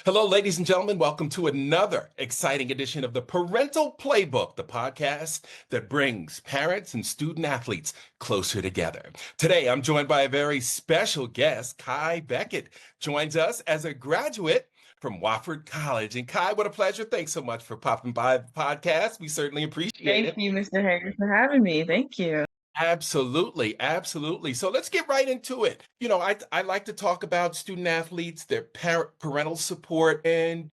Hello, ladies and gentlemen. Welcome to another exciting edition of the Parental Playbook, the podcast that brings parents and student athletes closer together. Today, I'm joined by a very special guest. Kai Beckett joins us as a graduate from Wofford College. And Kai, what a pleasure. Thanks so much for popping by the podcast. We certainly appreciate Thank it. you, Mr. Harris, for having me. Thank you. Absolutely, absolutely. So let's get right into it. I like to talk about student athletes, their parental support, and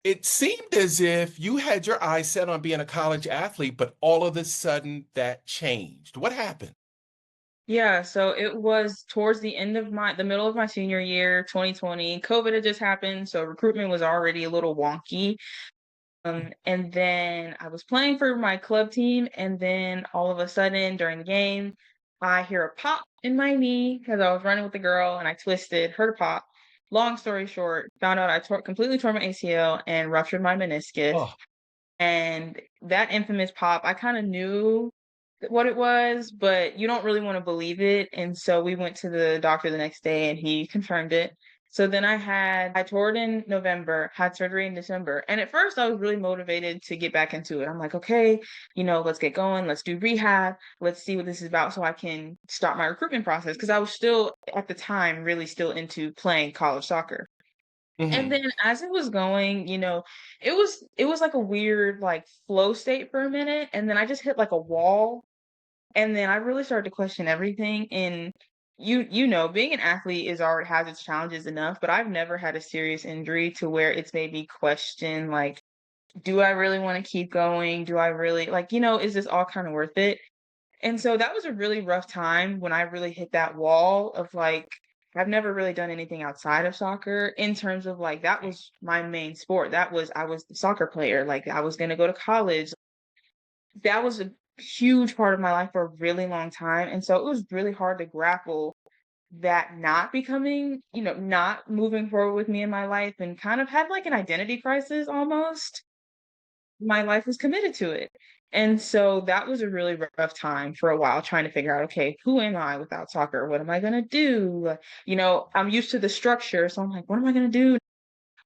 it seemed as if you had your eyes set on being a college athlete, but all of a sudden that changed. What happened? Yeah, so it was towards the middle of my senior year, 2020. COVID had just happened, so recruitment was already a little wonky. And then I was playing for my club team, and then all of a sudden during the game, I hear a pop in my knee because I was running with the girl and I twisted, heard a pop. Long story short, found out completely tore my ACL and ruptured my meniscus. Oh, And that infamous pop, I kind of knew what it was, but you don't really want to believe it. And so we went to the doctor the next day and he confirmed it. So then I tore it in November, had surgery in December. And at first I was really motivated to get back into it. I'm like, okay, let's get going. Let's do rehab. Let's see what this is about so I can start my recruitment process. Cause I was still at the time really still into playing college soccer. And hmm then as it was going, it was like a weird like flow state for a minute, and then I just hit like a wall, and then I really started to question everything. And being an athlete is already has its challenges enough, but I've never had a serious injury to where it's made me question like, do I really want to keep going? Do I really is this all kind of worth it? And so that was a really rough time when I really hit that wall of like, I've never really done anything outside of soccer in terms of like, that was my main sport. I was the soccer player. Like, I was going to go to college. That was a huge part of my life for a really long time. And so it was really hard to grapple that not becoming, not moving forward with me in my life and kind of had like an identity crisis almost. My life was committed to it. And so that was a really rough time for a while trying to figure out, okay, who am I without soccer? What am I gonna do? I'm used to the structure, so I'm like, what am I gonna do?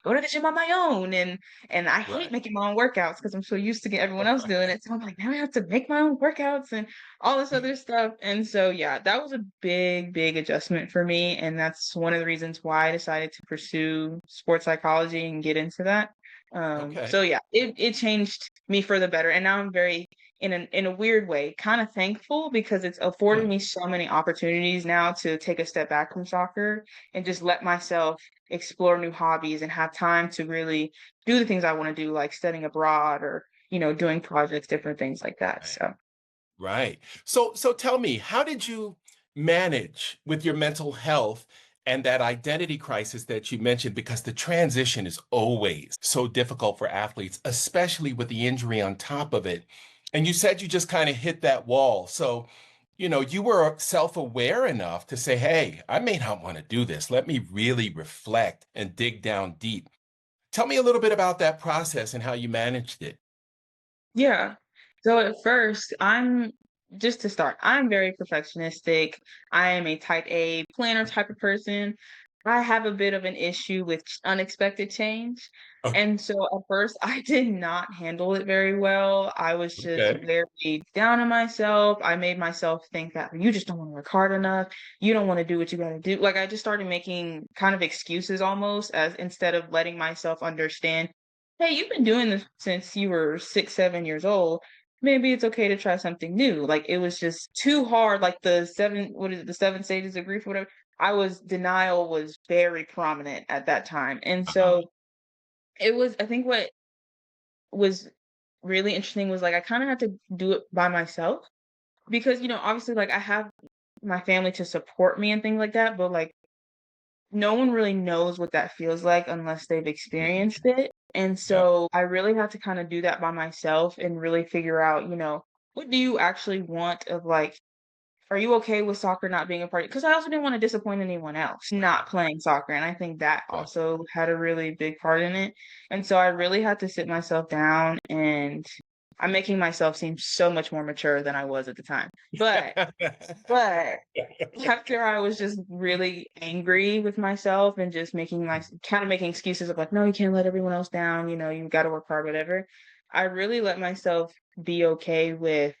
Go to the gym on my own. And I hate right. making my own workouts because I'm so used to get everyone else doing it. So I'm like, now I have to make my own workouts and all this other stuff. And so yeah, that was a big, big adjustment for me. And that's one of the reasons why I decided to pursue sports psychology and get into that. Okay. So yeah, it changed me for the better. And now I'm very in a weird way, kind of thankful because it's afforded Good. me so many opportunities now to take a step back from soccer and just let myself explore new hobbies and have time to really do the things I want to do, like studying abroad or, doing projects, different things like that. Right. So Right. So tell me, how did you manage with your mental health and that identity crisis that you mentioned? Because the transition is always so difficult for athletes, especially with the injury on top of it. And you said you just kind of hit that wall. So, you were self-aware enough to say, hey, I may not want to do this. Let me really reflect and dig down deep. Tell me a little bit about that process and how you managed it. yeah. So at first, just to start, I'm very perfectionistic. I am a type A planner type of person. I have a bit of an issue with unexpected change. Okay. And so at first, I did not handle it very well. I was just Okay. very down on myself. I made myself think that you just don't want to work hard enough. You don't want to do what you got to do. Like I just started making kind of excuses almost as instead of letting myself understand, hey, you've been doing this since you were 6, 7 years old. Maybe it's okay to try something new. Like it was just too hard. Like the 7 stages of grief, or whatever. Denial was very prominent at that time. And Uh-huh. so I think what was really interesting was like I kind of had to do it by myself because, obviously like I have my family to support me and things like that, but like no one really knows what that feels like unless they've Mhm. experienced it. And Yep. so I really had to kind of do that by myself and really figure out, what do you actually want of like, are you okay with soccer not being a part? Because I also didn't want to disappoint anyone else Right. not playing soccer. And I think that Right. also had a really big part in it. And so I really had to sit myself down and I'm making myself seem so much more mature than I was at the time. But after I was just really angry with myself and just making my kind of making excuses of like, no, you can't let everyone else down, you got to work hard, whatever. I really let myself be okay with,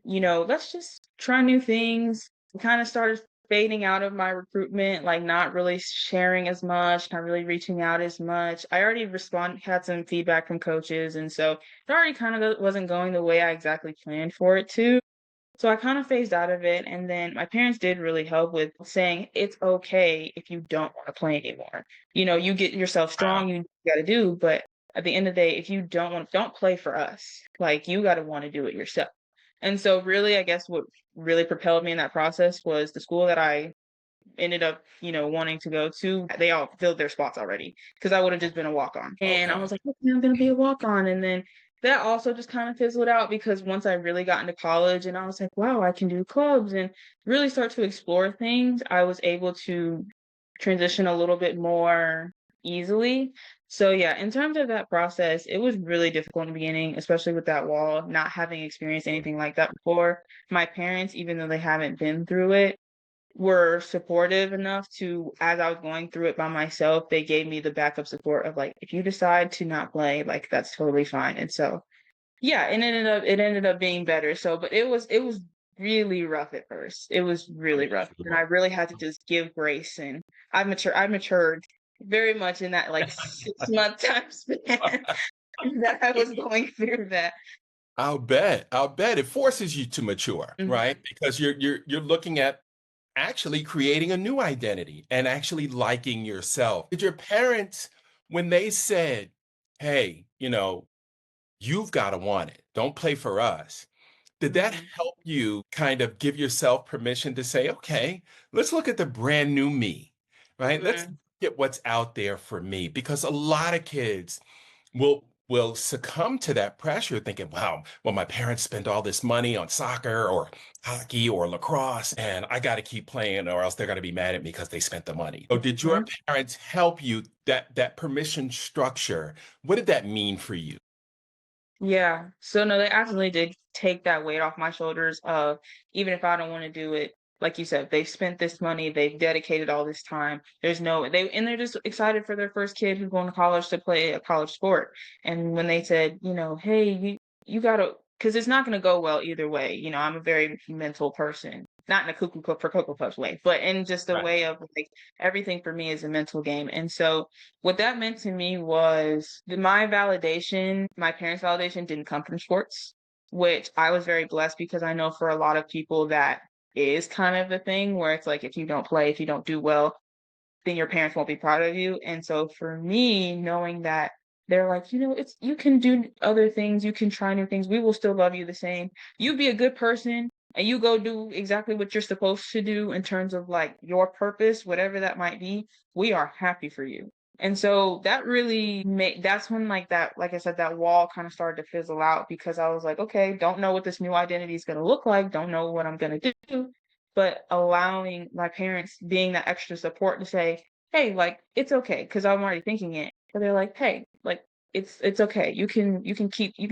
let's just try new things. Kind of started fading out of my recruitment, like not really sharing as much, not really reaching out as much. I already had some feedback from coaches, and so it already kind of wasn't going the way I exactly planned for it to. So I kind of phased out of it, and then my parents did really help with saying it's okay if you don't want to play anymore. You get yourself Wow. strong, you got to do, but at the end of the day, if you don't play for us. Like you got to want to do it yourself. And so really, I guess what really propelled me in that process was the school that I ended up, wanting to go to. They all filled their spots already because I would have just been a walk on. And I Okay. was like, okay, I'm gonna be a walk on. And then that also just kind of fizzled out because once I really got into college and I was like, wow, I can do clubs and really start to explore things, I was able to transition a little bit more easily. So yeah, in terms of that process, it was really difficult in the beginning, especially with that wall, not having experienced anything like that before. My parents, even though they haven't been through it, were supportive enough to, as I was going through it by myself, they gave me the backup support of like, if you decide to not play, like that's totally fine. And so yeah, it ended up being better. So but it was really rough at first. It was really rough. And I Understandable. really had to just give grace, and I matured very much in that like 6 month time span that I was going through that. I'll bet. I'll bet it forces you to mature, Mhm, right? Because you're looking at actually creating a new identity and actually liking yourself. Did your parents, when they said, "Hey, you've got to want it. Don't play for us." Did that mhm, help you kind of give yourself permission to say, "Okay, let's look at the brand new me, right? Let's mhm, get what's out there for me." Because a lot of kids will succumb to that pressure thinking, wow, well, my parents spent all this money on soccer or hockey or lacrosse, and I got to keep playing or else they're going to be mad at me because they spent the money. So did your mhm. parents help you that permission structure? What did that mean for you? Yeah. So no, they absolutely did take that weight off my shoulders of even if I don't want to do it, like you said, they've spent this money, they've dedicated all this time. There's no they're just excited for their first kid who's going to college to play a college sport. And when they said, hey, you gotta because it's not gonna go well either way. I'm a very mental person. Not in a cuckoo for Cocoa Puffs way, but in just a Right. way of like everything for me is a mental game. And so what that meant to me was my validation, my parents' validation didn't come from sports, which I was very blessed because I know for a lot of people that is kind of the thing where it's like if you don't play, if you don't do well, then your parents won't be proud of you. And so for me, knowing that they're like, it's you can do other things, you can try new things, we will still love you the same. You be a good person and you go do exactly what you're supposed to do in terms of like your purpose, whatever that might be. We are happy for you. And so that really made that's when like that, like I said, that wall kind of started to fizzle out because I was like, okay, don't know what this new identity is going to look like, don't know what I'm going to do, but allowing my parents being that extra support to say, "Hey, like it's okay," because I'm already thinking it. But they're like, "Hey, like it's okay. You can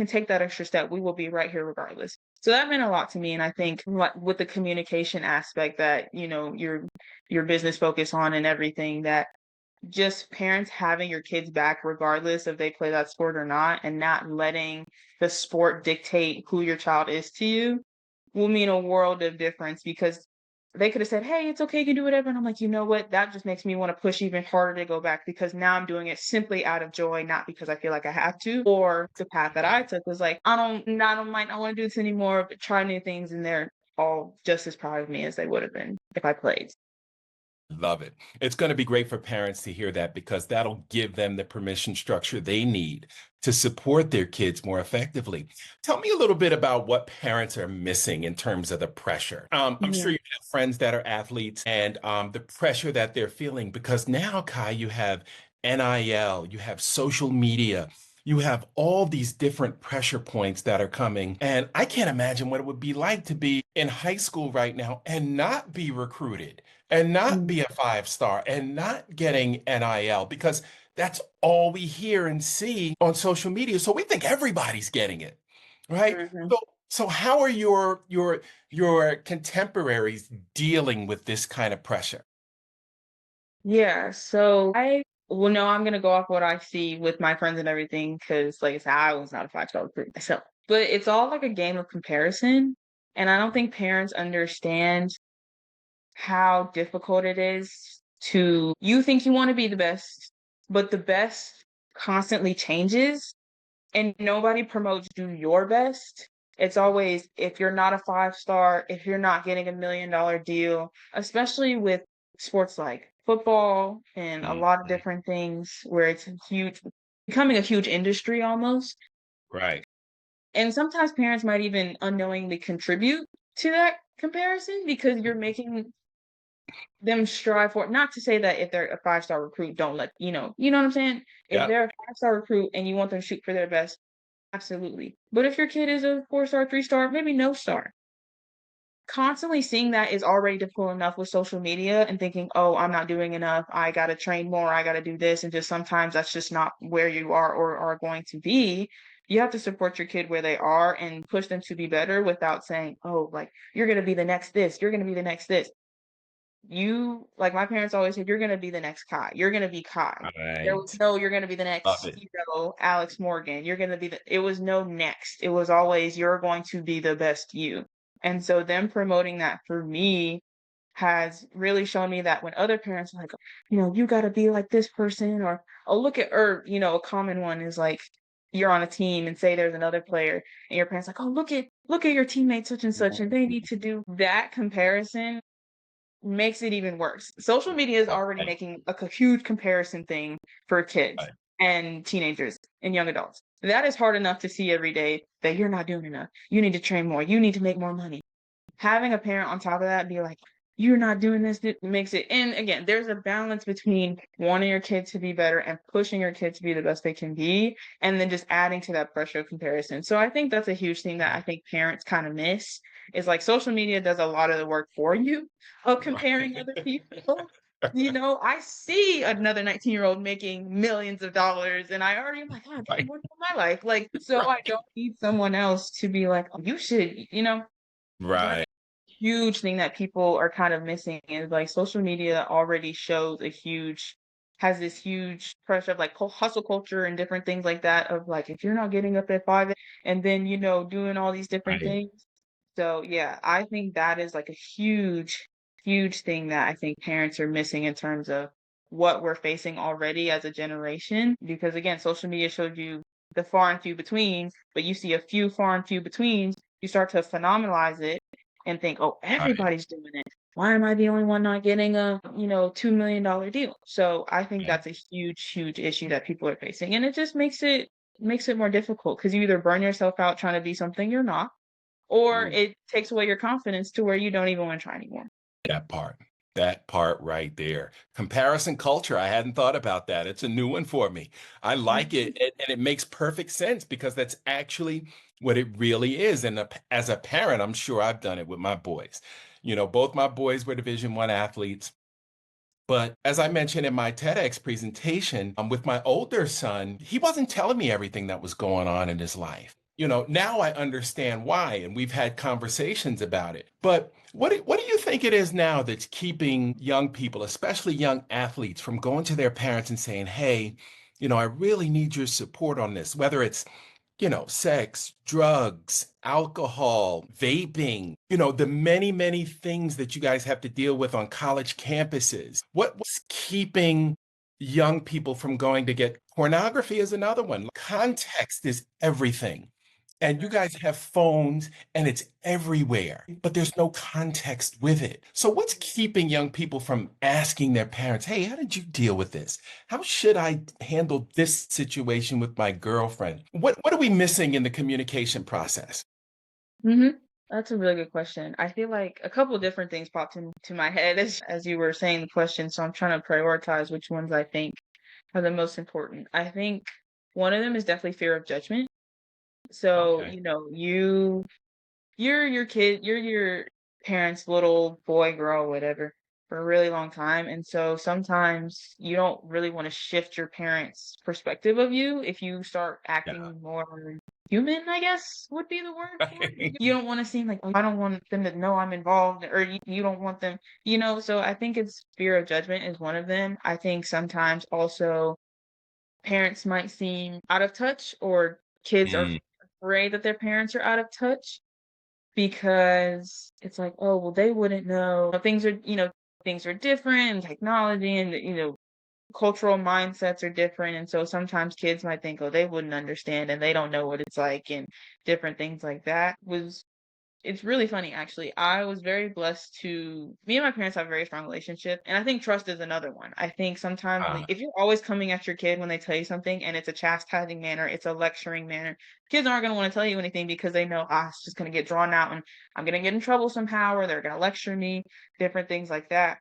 take that extra step. We will be right here regardless." So that meant a lot to me, and I think with the communication aspect that your business focus on and everything that just parents having your kids back regardless if they play that sport or not, and not letting the sport dictate who your child is to you will mean a world of difference because they could have said, "Hey, it's okay, you can do whatever." And I'm like, you know what? That just makes me want to push even harder to go back because now I'm doing it simply out of joy, not because I feel like I have to. Or the path that I took was like, I don't might not want to do this anymore, but try new things, and they're all just as proud of me as they would have been if I played. Love it. It's going to be great for parents to hear that because that'll give them the permission structure they need to support their kids more effectively. Tell me a little bit about what parents are missing in terms of the pressure. I'm sure Mhm. you have friends that are athletes and the pressure that they're feeling because now, Kai, you have NIL, you have social media. You have all these different pressure points that are coming. And I can't imagine what it would be like to be in high school right now and not be recruited and not be Mhm. a five-star and not getting NIL because that's all we hear and see on social media. So we think everybody's getting it. right? Mhm. So how are your contemporaries dealing with this kind of pressure? Yeah, so well, no, I'm gonna go off what I see with my friends and everything, because like I said, I was not a five-star recruit myself. But it's all like a game of comparison, and I don't think parents understand how difficult it is to you think you want to be the best, but the best constantly changes and nobody promotes do your best. It's always if you're not a five star, if you're not getting $1 million deal, especially with sports like football and a lot of Mhm. different things where it's a huge becoming a huge industry almost. Right. And sometimes parents might even unknowingly contribute to that comparison because you're making them strive for it. Not to say that if they're a five-star recruit, don't let you know what I'm saying? If Yep. they're a five-star recruit and you want them to shoot for their best, absolutely. But if your kid is a four-star, three-star, maybe no star, constantly seeing that is already difficult enough with social media and thinking, "Oh, I'm not doing enough. I gotta train more. I gotta do this." And just sometimes that's just not where you are or are going to be. You have to support your kid where they are and push them to be better without saying, "Oh, like you're gonna be the next this. You're gonna be the next this." You like my parents always said, "You're gonna be the next Kai. You're gonna be Kai." There was Right. no, "You're gonna be the Love next, it. Alex Morgan. You're gonna be the" it was no next. It was always, "You're going to be the best you." And so them promoting that for me has really shown me that when other parents are like, "You gotta be like this person," or, "Oh, look at," or, a common one is like, you're on a team and say there's another player and your parents like, "Oh, look at your teammate such and such, and they need to do" that comparison makes it even worse. Social media is already Right. making a huge comparison thing for kids Right. and teenagers and young adults. That is hard enough to see every day that you're not doing enough. You need to train more. You need to make more money. Having a parent on top of that be like, "You're not doing this," it makes it, and again, there's a balance between wanting your kid to be better and pushing your kid to be the best they can be, and then just adding to that pressure of comparison. So I think that's a huge thing that I think parents kind of miss is like social media does a lot of the work for you of comparing other people. I see another 19-year-old making millions of dollars, and I already am like, "God, dang, Right. what's my life?" Like, so I Right. don't need someone else to be like, "Oh, you should," that's Right. huge thing that people are kind of missing is like social media already shows has this huge pressure of like hustle culture and different things like that of like if you're not getting up at 5 and then doing all these different Right. things. So yeah, I think that is like a huge thing that I think parents are missing in terms of what we're facing already as a generation, because again, social media showed you the far and few between, but you see a few far and few betweens, you start to phenomenalize it and think, "Oh, Right. everybody's doing it. Why am I the only one not getting a, $2 million deal?" So I think Right. that's a huge issue that people are facing. And it just makes it more difficult because you either burn yourself out trying to be something you're not, or Ooh, it takes away your confidence to where you don't even want to try anymore. that part. That part right there. Comparison culture. I hadn't thought about that. It's a new one for me. I like Mhm. it, and it makes perfect sense because that's actually what it really is. And as a parent, I'm sure I've done it with my boys. Both my boys were Division I athletes. But as I mentioned in my TEDx presentation, with my older son, he wasn't telling me everything that was going on in his life. Now I understand why, and we've had conversations about it. But what do you think it is now that's keeping young people, especially young athletes, from going to their parents and saying, "Hey, I really need your support on this," whether it's sex, drugs, alcohol, vaping, the many, many things that you guys have to deal with on college campuses. What's keeping young people from going to get pornography is another one. Context is everything. And you guys have phones and it's everywhere, but there's no context with it. So, what's keeping young people from asking their parents, "Hey, how did you deal with this? How should I handle this situation with my girlfriend?" What are we missing in the communication process? Mhm. That's a really good question. I feel like a couple different things popped into my head as you were saying the question, so I'm trying to prioritize which ones I think are the most important. I think one of them is definitely fear of judgment. So, Okay. you're your kid, you're your parents' little boy, girl, whatever, for a really long time. And so sometimes you don't really want to shift your parents' perspective of you if you start Yeah. acting more. human, I guess would be the word for it. Right. You don't want to seem like, oh, I don't want them to know I'm involved, or you don't want them, so I think it's fear of judgment is one of them. I think sometimes also parents might seem out of touch, or kids are Mm, afraid that their parents are out of touch because it's like, oh, well, they wouldn't know. Things are different, and technology and, cultural mindsets are different. And so sometimes kids might think, oh, they wouldn't understand and they don't know what it's like, and different things like that. It's really funny, actually. I was very blessed to me and my parents have a very strong relationship, and I think trust is another one. I think sometimes, uh, like, if you're always coming at your kid when they tell you something and it's a chastising manner, it's a lecturing manner, kids aren't going to want to tell you anything because they know, it's just going to get drawn out and I'm going to get in trouble somehow, or they're going to lecture me, different things like that.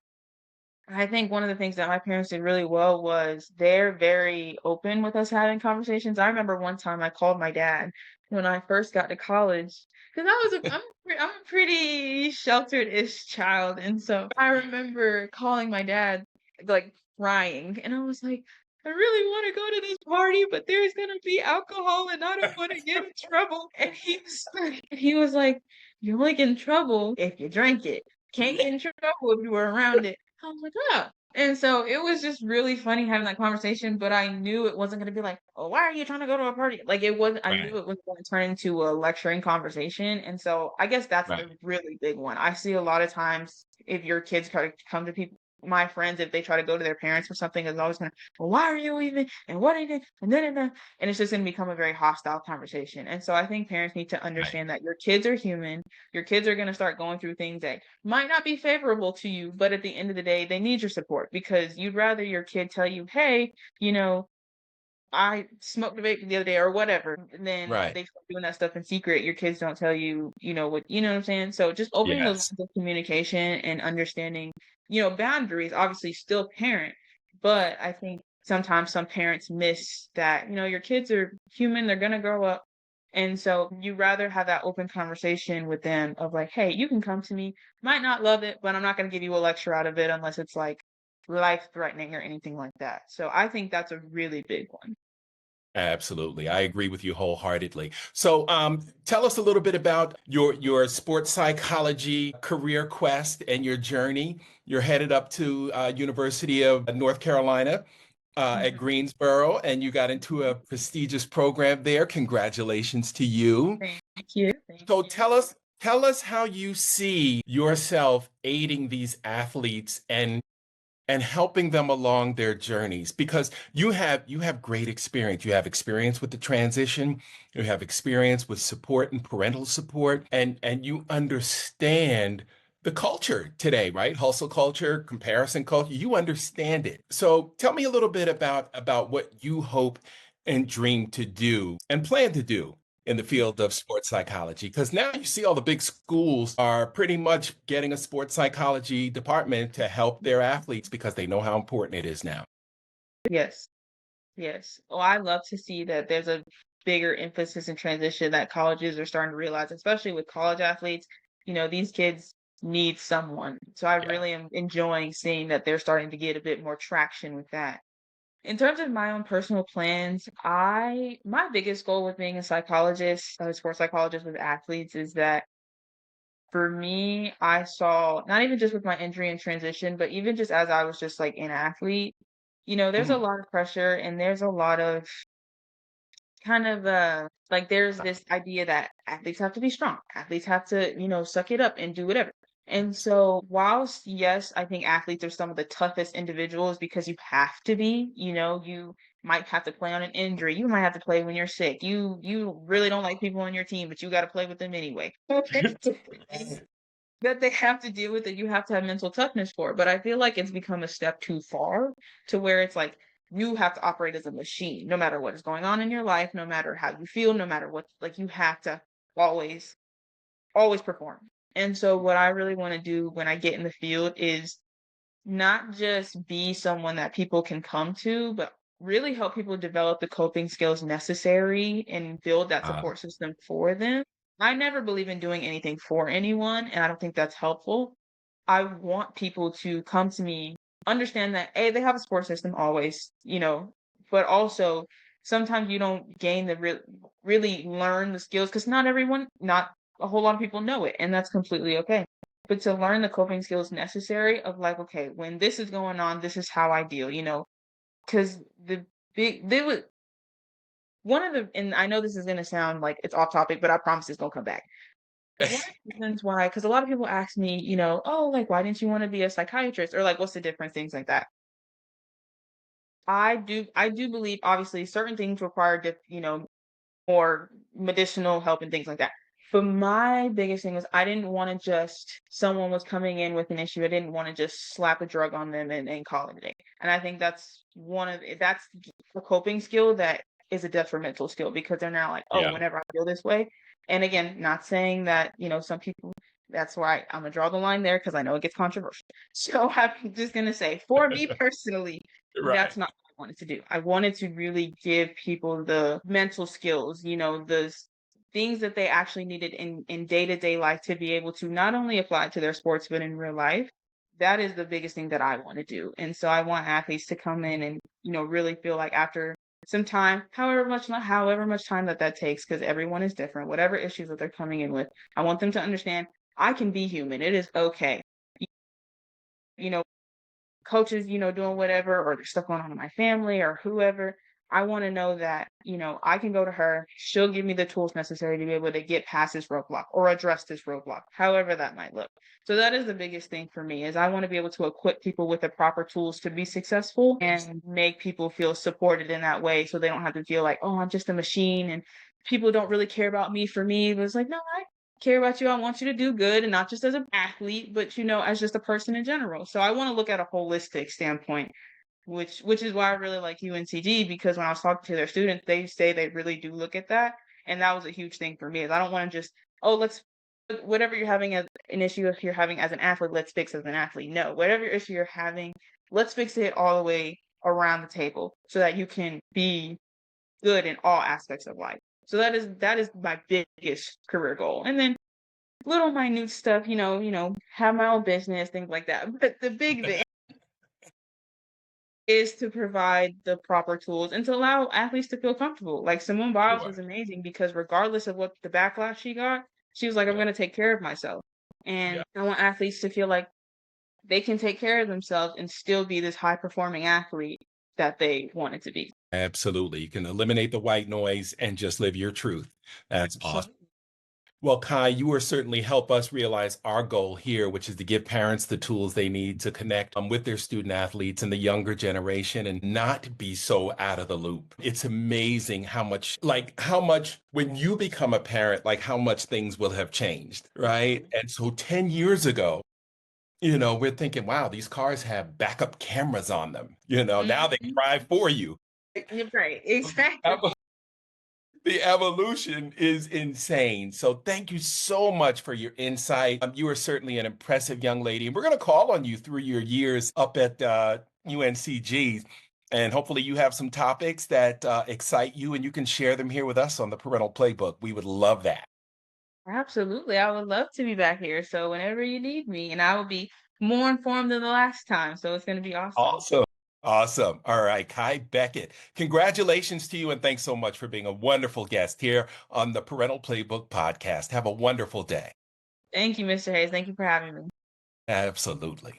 I think one of the things that my parents did really well was they're very open with us having conversations. I remember one time I called my dad when I first got to college, because I'm a pretty sheltered-ish child, and so I remember calling my dad, like, crying, and I was like, I really want to go to this party, but there's gonna be alcohol, and I don't want to get in trouble. And he was like, you only get in trouble if you drink it. Can't get in trouble if you were around it. I was like, "Oh." And so it was just really funny having that conversation, but I knew it wasn't gonna be like, "Oh, why are you trying to go to a party?" Like, it wasn't. I right, knew it was gonna turn into a lecturing conversation, and so I guess that's right, the really big one. I see a lot of times if your kids try to come to people, my friends, if they try to go to their parents for something, it's always gonna, "Well, why are you even? And what are you?" And then, and it's just gonna become a very hostile conversation. And so I think parents need to right, understand that your kids are human. Your kids are gonna start going through things that might not be favorable to you, but at the end of the day, they need your support, because you'd rather your kid tell you, hey, I smoked a vape the other day or whatever, and then right. they start doing that stuff in secret. Your kids don't tell you, what I'm saying? So just opening those Yes. lines of communication and understanding, boundaries, obviously still parent, but I think sometimes some parents miss that, your kids are human, they're gonna grow up. And so you rather have that open conversation with them of like, hey, you can come to me, might not love it, but I'm not gonna give you a lecture out of it unless it's like life threatening or anything like that. So I think that's a really big one. Absolutely. I agree with you wholeheartedly. So, tell us a little bit about your sports psychology career quest and your journey. You're headed up to University of North Carolina at Mhm. Greensboro, and you got into a prestigious program there. Congratulations to you. Thank you. Thank So, you. tell us how you see yourself aiding these athletes and helping them along their journeys, because you have great experience. You have experience with the transition, you have experience with support and parental support, and you understand the culture today, right? Hustle culture, comparison culture. You understand it. So tell me a little bit about what you hope and dream to do and plan to do in the field of sports psychology, because now you see all the big schools are pretty much getting a sports psychology department to help their athletes because they know how important it is now. Yes. Yes. Oh, I love to see that there's a bigger emphasis and transition that colleges are starting to realize, especially with college athletes. These kids need someone. So I Yeah. really am enjoying seeing that they're starting to get a bit more traction with that. In terms of my own personal plans, my biggest goal with being a psychologist, a sports psychologist with athletes, is that for me, I saw, not even just with my injury and transition, but even just as I was just like an athlete, there's a Mhm. lot of pressure and there's a lot of kind of like there's this idea that athletes have to be strong. Athletes have to, suck it up and do whatever. And so whilst yes, I think athletes are some of the toughest individuals because you have to be, you might have to play on an injury. You might have to play when you're sick. You really don't like people on your team, but you got to play with them anyway. That they have to deal with, that you have to have mental toughness for. But I feel like it's become a step too far to where it's like you have to operate as a machine, no matter what is going on in your life, no matter how you feel, no matter what, like you have to always, always perform. And so what I really want to do when I get in the field is not just be someone that people can come to, but really help people develop the coping skills necessary and build that Uh, support system for them. I never believe in doing anything for anyone, and I don't think that's helpful. I want people to come to me, understand that A, they have a support system always, but also sometimes you don't gain the really learn the skills because not a whole lot of people know it, and that's completely okay. But to learn the coping skills necessary of like, okay, when this is going on, this is how I deal, because there was one of the, and I know this is gonna sound like it's off topic, but I promise it's gonna come back. One of the reasons why, because a lot of people ask me, oh, like, why didn't you want to be a psychiatrist? Or like, what's the difference? Things like that. I do believe obviously certain things require or medicinal help and things like that. But my biggest thing was I didn't want to just someone was coming in with an issue. I didn't want to just slap a drug on them and call it a day. And I think that's a coping skill that is a detrimental skill because they're now like, oh, Yeah. whenever I feel this way. And again, not saying that, some people that's why I'm gonna draw the line there because I know it gets controversial. So I'm just gonna say, for me personally, Right. that's not what I wanted to do. I wanted to really give people the mental skills, things that they actually needed in day-to-day life to be able to not only apply it to their sports, but in real life. That is the biggest thing that I want to do. And so I want athletes to come in and, really feel like after some time, however much time that takes, because everyone is different, whatever issues that they're coming in with, I want them to understand I can be human. It is okay. You know, coaches, doing whatever, or there's stuff going on in my family or whoever, I want to know that, I can go to her. She'll give me the tools necessary to be able to get past this roadblock or address this roadblock, however that might look. So that is the biggest thing for me is I want to be able to equip people with the proper tools to be successful and make people feel supported in that way so they don't have to feel like, oh, I'm just a machine and people don't really care about me for me. But it's like, no, I care about you. I want you to do good and not just as an athlete, but as just a person in general. So I want to look at a holistic standpoint, which is why I really like UNCG because when I was talking to their students, they say they really do look at that. And that was a huge thing for me is I don't want to just, oh, let's whatever you're having as an issue if you're having as an athlete, let's fix as an athlete. No, whatever issue you're having, let's fix it all the way around the table so that you can be good in all aspects of life. So that is my biggest career goal. And then little minute stuff, have my own business, things like that. But the big thing is to provide the proper tools and to allow athletes to feel comfortable. Like Simone Biles Sure. was amazing because regardless of what the backlash she got, she was like, I'm Yeah. gonna take care of myself. Yeah. And I want athletes to feel like they can take care of themselves and still be this high performing athlete that they wanted to be. Absolutely. You can eliminate the white noise and just live your truth. That's awesome. Absolutely. Well, Kai, you will certainly help us realize our goal here, which is to give parents the tools they need to connect with their student athletes and the younger generation and not be so out of the loop. It's amazing how much when you become a parent, like how much things will have changed, right? And so 10 years ago, we're thinking, wow, these cars have backup cameras on them. Now they Mhm. drive for you. You're right. Exactly. The evolution is insane. So thank you so much for your insight. You are certainly an impressive young lady. And we're going to call on you through your years up at UNCG. And hopefully you have some topics that excite you and you can share them here with us on the Parental Playbook. We would love that. Absolutely. I would love to be back here. So whenever you need me, and I will be more informed than the last time. So it's going to be awesome. Awesome. Awesome. All right, Kai Beckett. Congratulations to you and thanks so much for being a wonderful guest here on the Parental Playbook podcast. Have a wonderful day. Thank you, Mr. Hayes. Thank you for having me. Absolutely.